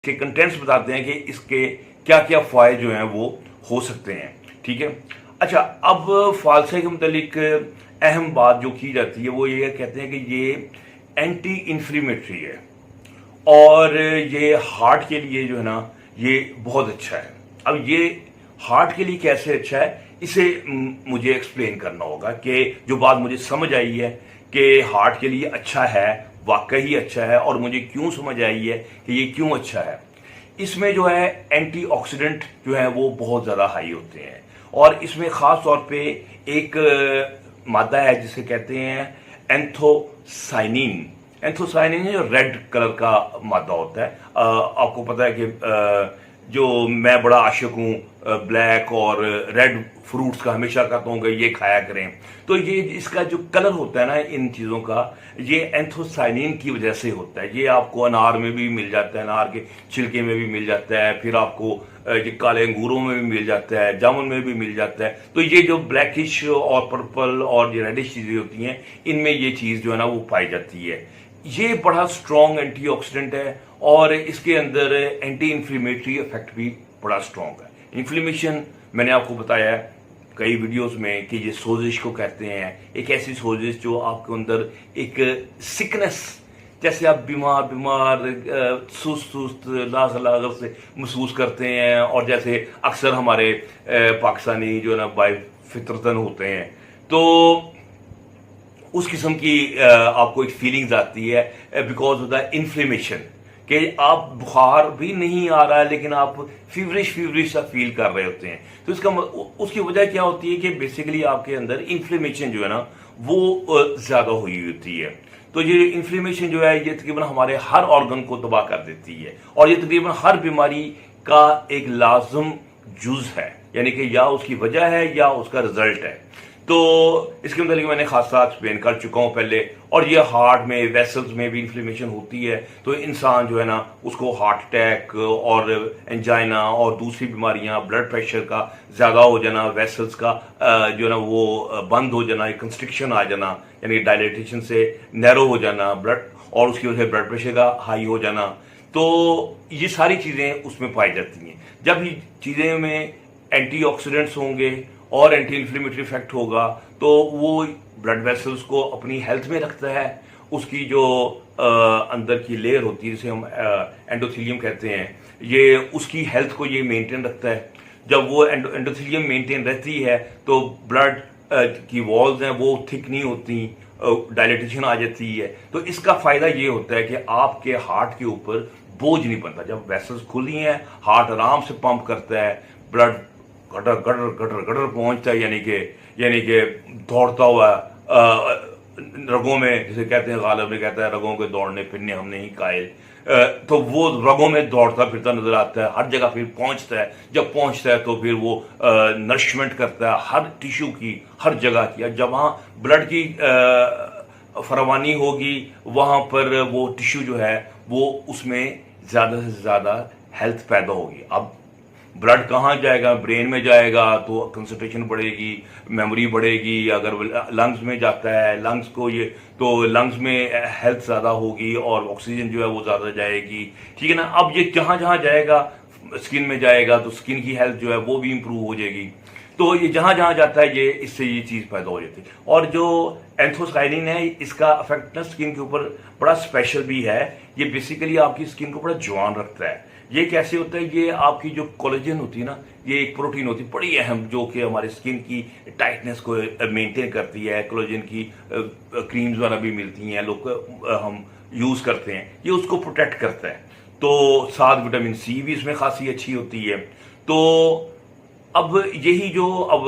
के कंटेंट्स बताते हैं कि इसके क्या क्या फ़ायदे जो हैं वो हो सकते हैं। ठीक है। अच्छा, अब फालसा के मुतालिक अहम बात जो की जाती है वो ये कहते हैं कि ये एंटी इन्फ्लेमेटरी है और ये हार्ट के लिए जो है ना ये बहुत अच्छा है। अब ये हार्ट के लिए कैसे अच्छा है इसे मुझे एक्सप्लेन करना होगा कि जो बात मुझे समझ आई है कि हार्ट के लिए अच्छा है, वाकई अच्छा है, और मुझे क्यों समझ आई है कि ये क्यों अच्छा है। इसमें जो है एंटीऑक्सीडेंट जो है वो बहुत ज़्यादा हाई होते हैं और इसमें ख़ास तौर पे एक मादा है जिसे कहते हैं एंथोसाइनिन। एंथोसाइनिन जो रेड कलर का मादा होता है। आपको पता है कि जो मैं बड़ा आशिक हूँ ब्लैक और रेड फ्रूट्स का, हमेशा कहता हूँ कि ये खाया करें। तो ये इसका जो कलर होता है ना इन चीज़ों का, ये एंथोसाइनिन की वजह से होता है। ये आपको अनार में भी मिल जाता है, अनार के छिलके में भी मिल जाता है, फिर आपको ये काले अंगूरों में भी मिल जाता है, जामुन में भी मिल जाता है। तो ये जो ब्लैकिश और पर्पल और ये रेडिश चीज़ें होती हैं इनमें ये चीज़ जो है ना वो पाई जाती है। ये बड़ा स्ट्रॉन्ग एंटीऑक्सीडेंट है और इसके अंदर एंटी इन्फ्लेमेटरी इफेक्ट भी बड़ा स्ट्रॉन्ग है। इन्फ्लेमेशन मैंने आपको बताया है कई वीडियोस में कि ये सोजिश को कहते हैं, एक ऐसी सोजिश जो आपके अंदर एक सिकनेस, जैसे आप बीमार बीमार सुस्त सुस्त लाग से महसूस करते हैं, और जैसे अक्सर हमारे पाकिस्तानी जो है ना बाय फितरतन होते हैं, तो उस किस्म की आपको एक फीलिंग्स आती है बिकॉज ऑफ द इन्फ्लेमेशन, कि आप बुखार भी नहीं आ रहा है लेकिन आप फीवरिश सा फील कर रहे होते हैं। तो इसका उसकी वजह क्या होती है कि बेसिकली आपके अंदर इन्फ्लेमेशन जो है ना वो ज़्यादा हुई होती है। तो ये इन्फ्लेमेशन जो है ये तकरीबन हमारे हर ऑर्गन को तबाह कर देती है और ये तकरीबन हर बीमारी का एक लाजम जुज है, यानी कि या उसकी वजह है या उसका रिजल्ट है। तो इसके मतलब मैंने खासा एक्सप्लेन कर चुका हूँ पहले। और ये हार्ट में वेसल्स में भी इन्फ्लेमेशन होती है तो इंसान जो है ना उसको हार्ट अटैक और एंजाइना और दूसरी बीमारियां, ब्लड प्रेशर का ज़्यादा हो जाना, वेसल्स का जो है ना वो बंद हो जाना, कंस्ट्रिक्शन आ जाना, यानी डायलेटेशन से नैरो हो जाना ब्लड, और उसकी वजह से ब्लड प्रेशर का हाई हो जाना। तो ये सारी चीज़ें उसमें पाई जाती हैं। जब ये चीज़ें में एंटीऑक्सीडेंट्स होंगे और एंटी इन्फ्लेमेटरी इफेक्ट होगा तो वो ब्लड वेसल्स को अपनी हेल्थ में रखता है। उसकी जो अंदर की लेयर होती है जिसे हम एंडोथेलियम कहते हैं, ये उसकी हेल्थ को ये मेंटेन रखता है। जब वो एंडोथेलियम मेंटेन रहती है तो ब्लड की वॉल्स हैं वो थिक नहीं होती, डायलेटेशन आ जाती है। तो इसका फायदा ये होता है कि आपके हार्ट के ऊपर बोझ नहीं बनता। जब वेसल्स खुली हैं हार्ट आराम से पंप करता है, blood gutter gutter gutter gutter पहुंचता है, यानी कि दौड़ता हुआ रगों में, जिसे कहते हैं, गालिब ने कहता है रगों के दौड़ने फिरने हम नहीं कायल। तो वो रगों में दौड़ता फिरता नजर आता है, हर जगह फिर पहुंचता है। जब पहुंचता है तो फिर वो नरिशमेंट करता है हर टिश्यू की, हर जगह की। जब वहाँ ब्लड की फरावानी होगी वहाँ पर वो टिश्यू जो है वो उसमें ज़्यादा से ज़्यादा हेल्थ पैदा होगी। अब ब्लड कहाँ जाएगा? ब्रेन में जाएगा तो कंसंट्रेशन बढ़ेगी, मेमोरी बढ़ेगी। अगर लंग्स में जाता है, लंग्स को ये तो लंग्स में हेल्थ ज़्यादा होगी और ऑक्सीजन जो है वो ज़्यादा जाएगी। ठीक है ना। अब ये जहाँ जहाँ जाएगा, स्किन में जाएगा तो स्किन की हेल्थ जो है वो भी इंप्रूव हो जाएगी। तो ये जहाँ जहाँ जाता है ये इससे ये चीज़ पैदा हो जाती है। और जो एंथोसाइनिन है इसका इफेक्ट ना स्किन के ऊपर बड़ा स्पेशल भी है। ये बेसिकली आपकी स्किन को बड़ा जवान रखता है। ये कैसे होता है? ये आपकी जो कोलेजन होती है ना, ये एक प्रोटीन होती है बड़ी अहम, जो कि हमारे स्किन की टाइटनेस को मेंटेन करती है। कोलेजन की क्रीम्स वगैरह भी मिलती हैं, लोग हम यूज़ करते हैं, ये उसको प्रोटेक्ट करता है। तो साथ विटामिन सी भी इसमें खासी अच्छी होती है। तो अब यही जो अब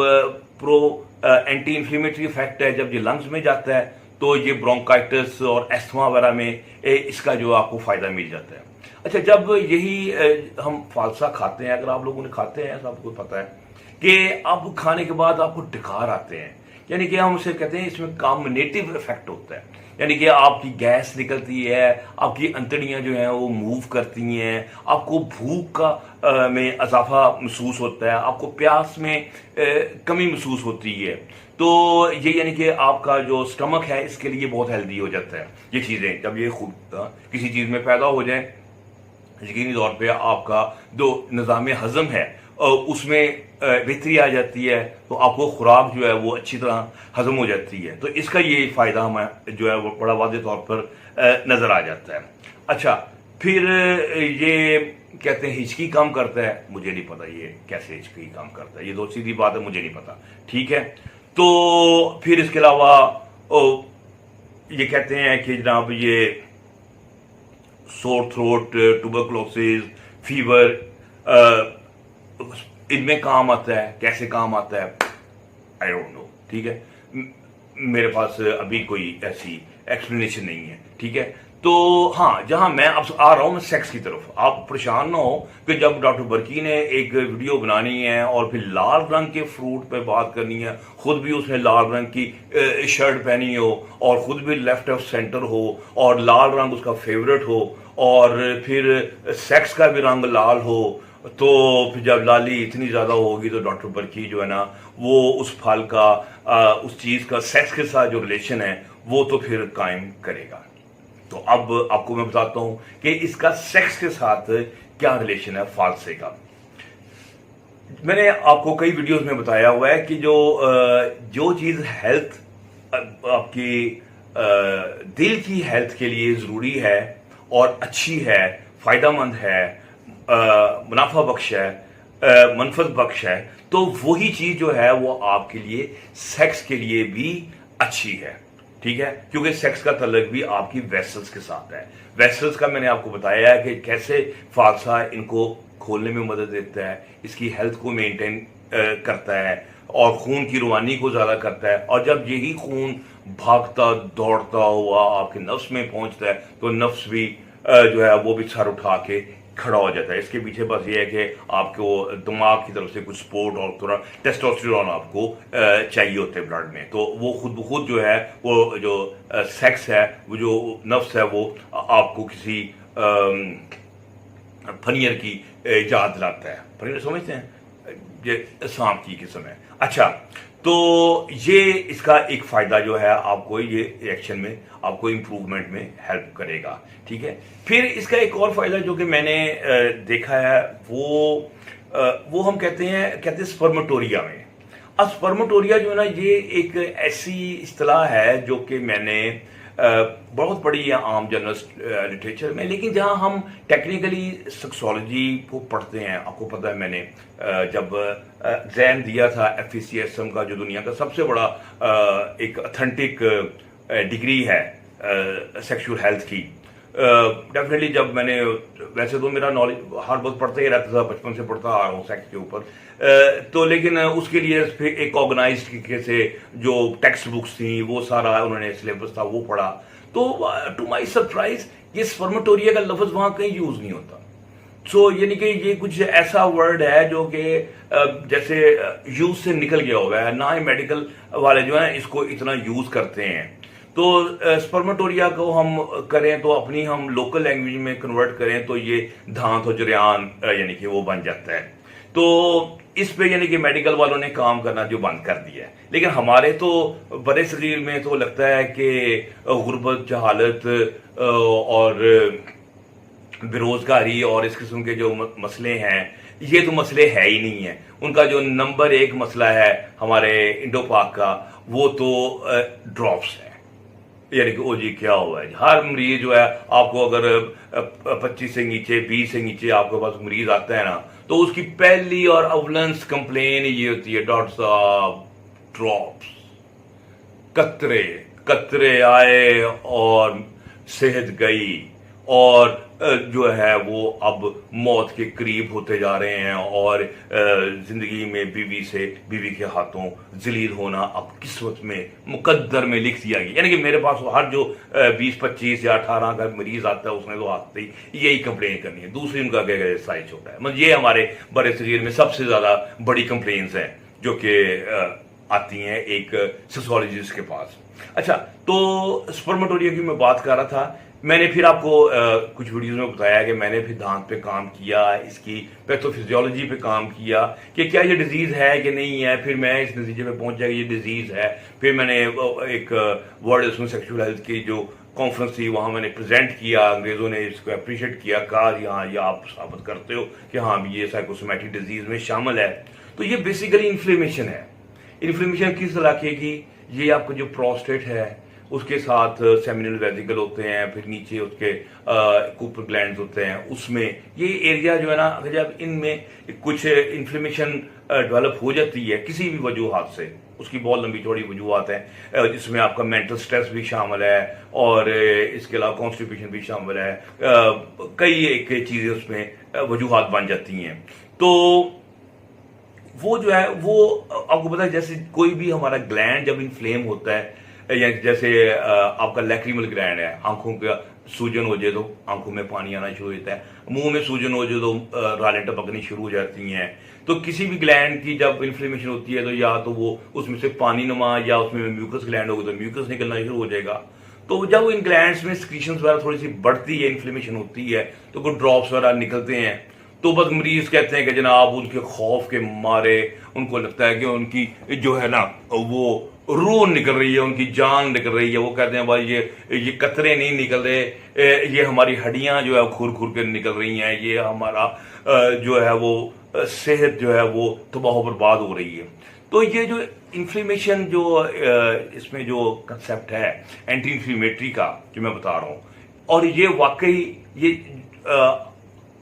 प्रो एंटी इन्फ्लेमेटरी इफेक्ट है, जब ये लंग्स में जाता है तो ये ब्रोंकाइटिस और एस्थमा वगैरह में इसका जो आपको फ़ायदा मिल जाता है। अच्छा, जब यही हम फालसा खाते हैं, अगर आप लोगों ने खाते हैं, सबको पता है कि अब खाने के बाद आपको डकार आते हैं, यानी कि हम उसे कहते हैं इसमें कॉम्बिनेटिव इफेक्ट होता है। यानी कि आपकी गैस निकलती है, आपकी अंतड़ियां जो हैं वो मूव करती हैं, आपको भूख का में इजाफा महसूस होता है, आपको प्यास में कमी महसूस होती है। तो ये यानी कि आपका जो स्टमक है इसके लिए बहुत हेल्दी हो जाता है। ये चीज़ें जब ये खूब किसी चीज़ में पैदा हो जाए यकीनी तौर पे आपका जो निज़ाम हज़म है उसमें बेहतरी आ जाती है, तो आपको खुराक जो है वो अच्छी तरह हज़म हो जाती है। तो इसका ये फ़ायदा हमें जो है वो बड़ा वाज़ेह तौर पर नज़र आ जाता है। अच्छा, फिर ये कहते हैं हिचकी कम करता है, मुझे नहीं पता ये कैसे हिचकी कम करता है, ये तो सीधी बात है, मुझे नहीं पता। ठीक है, तो फिर इसके अलावा ये कहते हैं कि जनाब ये सोर थ्रोट, ट्यूबरकुलोसिस, फीवर इनमें काम आता है। कैसे काम आता है आई डोंट नो। ठीक है, मेरे पास अभी कोई ऐसी एक्सप्लेनेशन नहीं है। ठीक है, तो हाँ, जहां मैं अब आ रहा हूं मैं सेक्स की तरफ, आप परेशान ना हो कि जब डॉक्टर बरकी ने एक वीडियो बनानी है और फिर लाल रंग के फ्रूट पे बात करनी है, खुद भी उसने लाल रंग की शर्ट पहनी हो और खुद भी लेफ्ट ऑफ सेंटर हो और लाल रंग उसका फेवरेट हो और फिर सेक्स का भी रंग लाल हो, तो फिर जब लाली इतनी ज़्यादा होगी तो डॉक्टर बरकी जो है ना वो उस फल का उस चीज़ का सेक्स के साथ जो रिलेशन है वो तो फिर कायम करेगा। तो अब आपको मैं बताता हूं कि इसका सेक्स के साथ क्या रिलेशन है फालसे का। मैंने आपको कई वीडियोस में बताया हुआ है कि जो चीज़ हेल्थ आपकी दिल की हेल्थ के लिए ज़रूरी है और अच्छी है, फ़ायदेमंद है, मुनाफा बख्श है, मनफत बख्श है, तो वही चीज़ जो है वो आपके लिए सेक्स के लिए भी अच्छी है। ठीक है, क्योंकि सेक्स का तल्लुक भी आपकी वेसल्स के साथ है। वेसल्स का मैंने आपको बताया है कि कैसे फालसा इनको खोलने में मदद देता है, इसकी हेल्थ को मेंटेन करता है और खून की रवानी को ज़्यादा करता है। और जब यही खून भागता दौड़ता हुआ आपके नफ्स में पहुंचता है तो नफ्स भी जो है वो भी सर उठा के खड़ा हो जाता है। इसके पीछे बस ये है कि आपको दिमाग की तरफ से कुछ सपोर्ट और थोड़ा टेस्टोस्टेरोन आपको चाहिए होते हैं ब्लड में, तो वो खुद ब खुद जो है वो जो सेक्स है, वो जो नफ्स है, वो आपको किसी फनियर की याद दिलाता है। फनियर समझते हैं, ये सांप की किस्म है। अच्छा, तो ये इसका एक फ़ायदा जो है आपको ये रिएक्शन में आपको इम्प्रूवमेंट में हेल्प करेगा। ठीक है, फिर इसका एक और फ़ायदा जो कि मैंने देखा है वो हम कहते हैं स्पर्मेटोरिया में। अब स्पर्मेटोरिया जो है ना ये एक ऐसी इस्तिलाह है जो कि मैंने बहुत पढ़ी है आम जनरल लिटरेचर में, लेकिन जहां हम टेक्निकली सेक्सोलॉजी को पढ़ते हैं, आपको पता है मैंने जब एग्जाम दिया था FECSM का, जो दुनिया का सबसे बड़ा एक ऑथेंटिक डिग्री है सेक्सुअल हेल्थ की, डेफिनेटली जब मैंने, वैसे तो मेरा नॉलेज हर वक्त पढ़ता ही रहता था, बचपन से पढ़ता आ रहा हूँ सेक्स के ऊपर, तो लेकिन उसके लिए फिर एक ऑर्गेनाइज तरीके से जो टेक्स्ट बुक्स थी वो सारा उन्होंने सिलेबस था वो पढ़ा, तो टू माय सरप्राइज ये स्पर्मेटोरिया का लफ्ज वहां कहीं यूज नहीं होता। सो यानी कि ये कुछ ऐसा वर्ड है जो कि जैसे यूज से निकल गया होगा है ना, ही मेडिकल वाले जो है इसको इतना यूज करते हैं। तो स्पर्मेटोरिया को हम करें तो अपनी हम लोकल लैंग्वेज में कन्वर्ट करें तो ये धांत और जरियान यानी कि वो बन जाता है। तो इस पे यानी कि मेडिकल वालों ने काम करना जो बंद कर दिया है, लेकिन हमारे तो बड़े शरीर में तो लगता है कि गुर्बत, जहालत और बेरोजगारी और इस किस्म के जो मसले हैं, ये तो मसले है ही नहीं है। उनका जो नंबर 1 मसला है हमारे इंडो पाक का, वो तो ड्रॉप्स है, यानी कि ओ जी क्या हुआ है। हर मरीज जो है आपको अगर 25 से नीचे 20 से नीचे आपके पास मरीज आता है ना, तो उसकी पहली और अवलंस कंप्लेन ये होती है, डॉक्टर साहब ड्रॉप्स, कतरे कतरे आए और सेहत गई और जो है वो अब मौत के करीब होते जा रहे हैं और जिंदगी में बीवी के हाथों जलील होना अब किस्मत में मुकद्दर में लिख दिया गया। यानी कि मेरे पास हर जो 20, 25 या 18 का मरीज आता है उसने तो आते ही यही कंप्लेन करनी है। दूसरी उनका क्या साइज छोटा है, मतलब ये हमारे बड़े शरीर में सबसे ज्यादा बड़ी कंप्लेन्स हैं जो कि आती हैं एक सेक्सोलॉजिस्ट के पास। अच्छा, तो स्पर्मेटोरिया की मैं बात कर रहा था। मैंने फिर आपको कुछ वीडियोस में बताया कि मैंने फिर दांत पे काम किया, इसकी पैथोफिजियोलॉजी पे काम किया कि क्या ये डिजीज है कि नहीं है। फिर मैं इस नतीजे पे पहुंच गया कि ये डिजीज है। फिर मैंने एक वर्ड उसमें सेक्सुअल हेल्थ की जो कॉन्फ्रेंस थी, वहाँ मैंने प्रेजेंट किया, अंग्रेज़ों ने इसको अप्रिशिएट किया, कहा हाँ ये आप साबित करते हो कि हाँ भी ये साइकोसोमैटिक डिजीज़ में शामिल है। तो ये बेसिकली इन्फ्लेमेशन है। इन्फ्लेमेशन किस तरह की है कि ये आपका जो प्रोस्टेट है उसके साथ सेमिनल वेसिकल होते हैं, फिर नीचे उसके कूपर ग्लैंड्स होते हैं, उसमें ये एरिया जो है ना, अगर जब इनमें कुछ इन्फ्लेमेशन डेवलप हो जाती है किसी भी वजूहात से, उसकी बहुत लंबी चौड़ी वजूहत है, जिसमें आपका मेंटल स्ट्रेस भी शामिल है और इसके अलावा कॉन्स्टिपेशन भी शामिल है, कई एक चीज़ें उसमें वजूहत बन जाती हैं। तो वो जो है वो आपको पता है, जैसे कोई भी हमारा ग्लैंड जब इन्फ्लेम होता है, या जैसे आपका लैक्रिमल ग्लैंड है, आंखों का सूजन हो जाए तो आंखों में पानी आना शुरू हो जाता है, मुंह में सूजन हो जाए तो रालें टपकनी शुरू हो जाती हैं। तो किसी भी ग्लैंड की जब इन्फ्लेमेशन होती है तो या तो वो उसमें से पानी नमा, या उसमें म्यूकस ग्लैंड होगा तो म्यूकस निकलना शुरू हो जाएगा। तो जब इन ग्लैंड्स में सिक्रीशंस वगैरह थोड़ी सी बढ़ती है, इन्फ्लेमेशन होती है, तो कुछ ड्रॉप्स वगैरह निकलते हैं। तो बस मरीज कहते हैं कि जनाब उनके खौफ के मारे उनको लगता है कि उनकी जो है ना वो रूह निकल रही है, उनकी जान निकल रही है। वो कहते हैं भाई ये कतरे नहीं निकल रहे, ये हमारी हड्डियां जो है खुर खुर के निकल रही हैं, ये हमारा जो है वो सेहत जो है वो तबाह बर्बाद हो रही है। तो ये जो इन्फ्लेमेशन जो इसमें जो कंसेप्ट है एंटी इन्फ्लेमेटरी का जो मैं बता रहा हूँ, और ये वाकई ये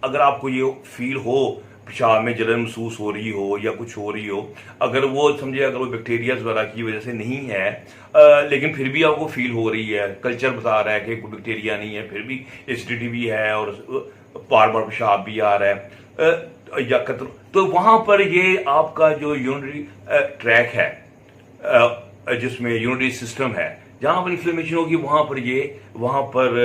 अगर आपको ये फील हो, पेशाब में जलन महसूस हो रही हो या कुछ हो रही हो, अगर वो समझे अगर वो बैक्टीरियाज वगैरह की वजह से नहीं है, लेकिन फिर भी आपको फील हो रही है, कल्चर बता रहा है कि कोई बैक्टीरिया नहीं है, फिर भी एसिडिटी भी है और बार बार पेशाब भी आ रहा है या कतर, तो वहां पर ये आपका जो यूरिनरी ट्रैक है, जिसमें यूरिनरी सिस्टम है, जहां पर इन्फ्लेमेशन होगी वहां पर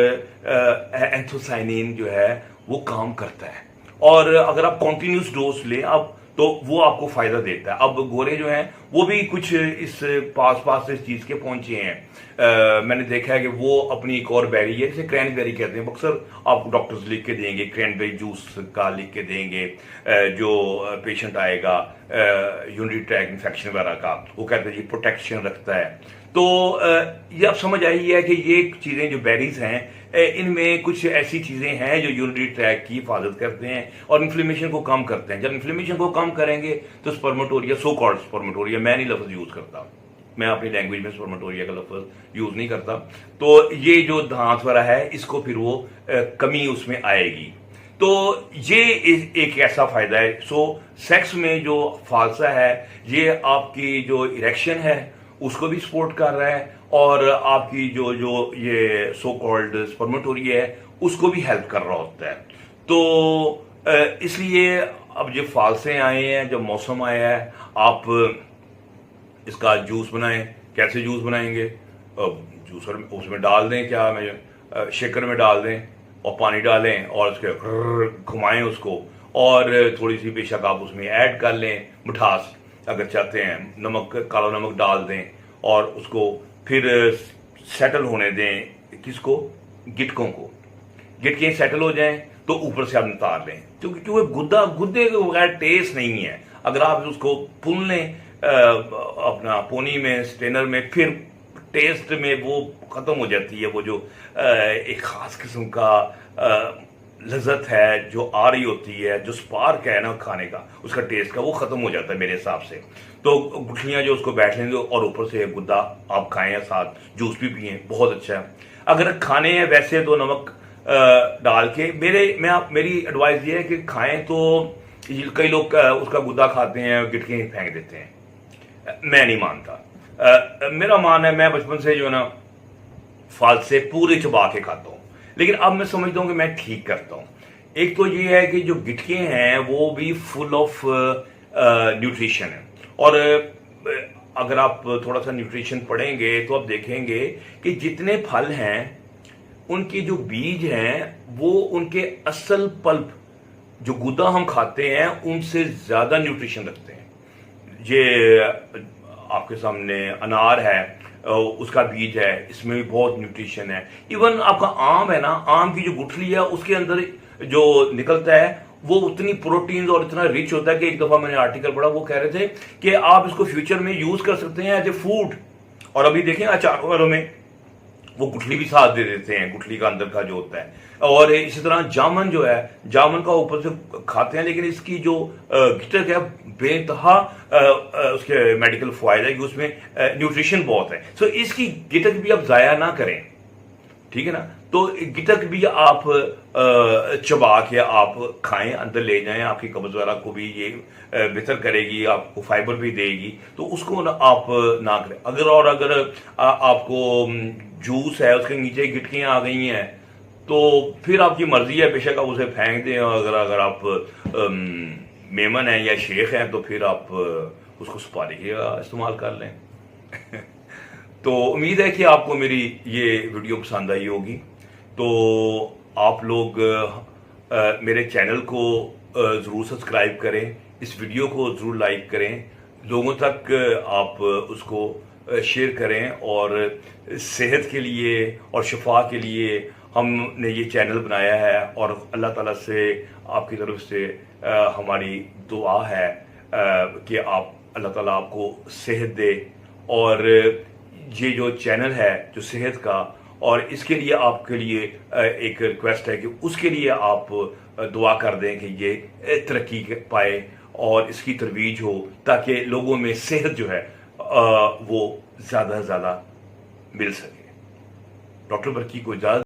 एंथोसाइनिन जो है वो काम करता है। और अगर आप कॉन्टिन्यूस डोज लें अब तो वो आपको फायदा देता है। अब गोरे जो हैं वो भी कुछ इस पास इस चीज के पहुंचे हैं। मैंने देखा है कि वो अपनी एक और बेरी है जिसे क्रैनबेरी कहते हैं, अक्सर आपको डॉक्टर्स लिख के देंगे, क्रैनबेरी जूस का लिख के देंगे। जो पेशेंट आएगा यूरिनरी ट्रैक इन्फेक्शन वगैरह का, वो कहते हैं ये प्रोटेक्शन रखता है। तो ये आप समझ आई है कि ये चीजें जो बेरीज हैं इनमें कुछ ऐसी चीजें हैं जो यूरिनरी ट्रैक की हिफाजत करते हैं और इन्फ्लेमेशन को कम करते हैं। जब इन्फ्लेमेशन को कम करेंगे तो स्पर्मेटोरिया, सो कॉल्ड स्पर्मेटोरिया, मैं नहीं लफ्ज यूज करता, मैं अपनी लैंग्वेज में स्पर्मेटोरिया का लफ्ज यूज नहीं करता, तो ये जो दांत वाला है इसको फिर वो कमी उसमें आएगी। तो ये एक ऐसा फायदा है। सो सेक्स में जो फालसा है ये आपकी जो इरेक्शन है उसको भी सपोर्ट कर रहा है और आपकी जो ये सो कॉल्ड स्पर्मेटोरिया है उसको भी हेल्प कर रहा होता है। तो इसलिए अब जो फालसे आए हैं, जब मौसम आया है, आप इसका जूस बनाएं। कैसे जूस बनाएंगे? जूसर उसमें डाल दें, क्या मैं शेकर में डाल दें और पानी डालें और उसके घुमाएं उसको, और थोड़ी सी बेशक आप उसमें ऐड कर लें मिठास, अगर चाहते हैं नमक, काला नमक डाल दें और उसको फिर सेटल होने दें। किसको? गिटकों को। गिटकें सेटल हो जाएं तो ऊपर से आप नितार लें, क्योंकि गुद्दे के बगैर टेस्ट नहीं है। अगर आप उसको पुन लें अपना पोनी में, स्ट्रेनर में, फिर टेस्ट में वो खत्म हो जाती है। वो जो एक खास किस्म का लज्जत है जो आ रही होती है, जो स्पार्क है ना खाने का, उसका टेस्ट का, वो खत्म हो जाता है मेरे हिसाब से। तो गुठलियां जो उसको बैठ लेंगे और ऊपर से गुद्दा आप खाएं या साथ जूस भी पिए, बहुत अच्छा है। अगर खाने हैं वैसे तो नमक डाल के, मेरी एडवाइस ये है कि खाएं तो कई लोग उसका गुद्दा खाते हैं, गिटके फेंक देते हैं, मैं नहीं मानता। मेरा मान है, मैं बचपन से जो है ना फालसे पूरे चबा के खाता हूँ, लेकिन अब मैं समझता हूँ कि मैं ठीक करता हूँ। एक तो ये है कि जो गिटके हैं वो भी फुल ऑफ न्यूट्रिशन है, और अगर आप थोड़ा सा न्यूट्रिशन पढ़ेंगे तो आप देखेंगे कि जितने फल हैं उनके जो बीज हैं वो उनके असल पल्प, जो गुदा हम खाते हैं, उनसे ज्यादा न्यूट्रिशन रखते हैं। ये आपके सामने अनार है, उसका बीज है, इसमें भी बहुत न्यूट्रिशन है। इवन आपका आम है ना, आम की जो गुठली है उसके अंदर जो निकलता है वो उतनी प्रोटीन और इतना रिच होता है कि एक दफा मैंने आर्टिकल पढ़ा, वो कह रहे थे कि आप इसको फ्यूचर में यूज कर सकते हैं एज ए फूड। और अभी देखें अचारों में वो गुठली भी साथ दे देते हैं, गुठली का अंदर का जो होता है। और इसी तरह जामन जो है, जामन का ऊपर से खाते हैं, लेकिन इसकी जो गिटक है बेतहा उसके मेडिकल फायदा है कि उसमें न्यूट्रिशन बहुत है। सो इसकी गिटक भी आप ज़ाया ना करें, ठीक है ना। तो गिटक भी आप चबा के आप खाएं, अंदर ले जाएं, आपकी कब्ज वगैरह को भी ये बेहतर करेगी, आपको फाइबर भी देगी। तो उसको ना आप ना करें। अगर आपको जूस है उसके नीचे गिटकियां आ गई हैं तो फिर आपकी मर्जी है, बेशक आप उसे फेंक दें। अगर आप मेमन हैं या शेख हैं तो फिर आप उसको सुपारी का इस्तेमाल कर लें। तो उम्मीद है कि आपको मेरी ये वीडियो पसंद आई होगी। तो आप लोग मेरे चैनल को ज़रूर सब्सक्राइब करें, इस वीडियो को ज़रूर लाइक करें, लोगों तक आप उसको शेयर करें। और सेहत के लिए और शफा के लिए हमने ये चैनल बनाया है। और अल्लाह ताला से आपकी तरफ से हमारी दुआ है कि आप अल्लाह ताला आपको सेहत दे। और ये जो चैनल है जो सेहत का, और इसके लिए आपके लिए एक रिक्वेस्ट है कि उसके लिए आप दुआ कर दें कि ये तरक्की पाए और इसकी तरवीज हो, ताकि लोगों में सेहत जो है वो ज़्यादा से ज़्यादा मिल सके। डॉक्टर बरकी को इजाज़त।